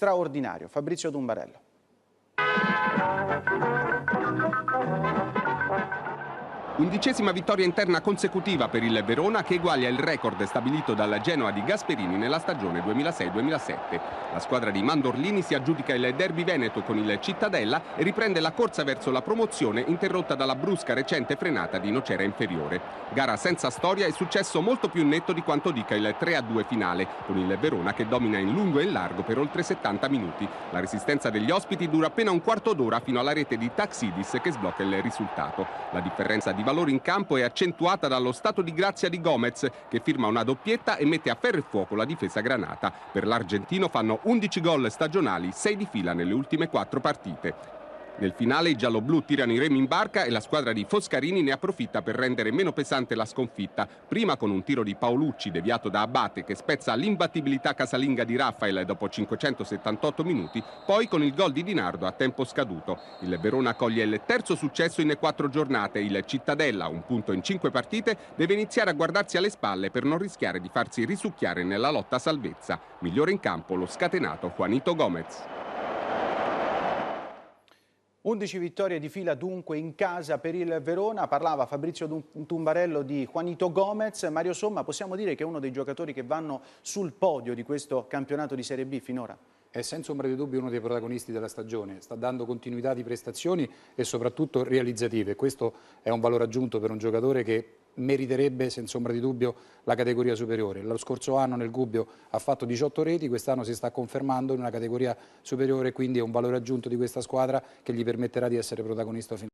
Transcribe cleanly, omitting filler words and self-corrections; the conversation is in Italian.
straordinario. Fabrizio Tumbarello. Undicesima vittoria interna consecutiva per il Verona, che eguaglia il record stabilito dal Genoa di Gasperini nella stagione 2006-2007. La squadra di Mandorlini si aggiudica il derby veneto con il Cittadella e riprende la corsa verso la promozione, interrotta dalla brusca recente frenata di Nocera Inferiore. Gara senza storia e successo molto più netto di quanto dica il 3-2 finale, con il Verona che domina in lungo e in largo per oltre 70 minuti. La resistenza degli ospiti dura appena un quarto d'ora fino alla rete di Taxidis che sblocca il risultato. La differenza di valore in campo è accentuata dallo stato di grazia di Gomez, che firma una doppietta e mette a ferro e fuoco la difesa granata. Per l'argentino fanno 11 gol stagionali, 6 di fila nelle ultime 4 partite. Nel finale i gialloblu tirano i remi in barca e la squadra di Foscarini ne approfitta per rendere meno pesante la sconfitta, prima con un tiro di Paolucci deviato da Abate che spezza l'imbattibilità casalinga di Rafael dopo 578 minuti, poi con il gol di Di Nardo a tempo scaduto. Il Verona coglie il terzo successo in 4 giornate, il Cittadella, un punto in 5 partite, deve iniziare a guardarsi alle spalle per non rischiare di farsi risucchiare nella lotta a salvezza. Migliore in campo lo scatenato Juanito Gomez. 11 vittorie di fila dunque in casa per il Verona. Parlava Fabrizio Tumbarello di Juanito Gomez. Mario Somma, possiamo dire che è uno dei giocatori che vanno sul podio di questo campionato di Serie B finora? È senza ombra di dubbio uno dei protagonisti della stagione, sta dando continuità di prestazioni e soprattutto realizzative. Questo è un valore aggiunto per un giocatore che meriterebbe senza ombra di dubbio la categoria superiore. Lo scorso anno nel Gubbio ha fatto 18 reti, quest'anno si sta confermando in una categoria superiore, quindi è un valore aggiunto di questa squadra che gli permetterà di essere protagonista finale.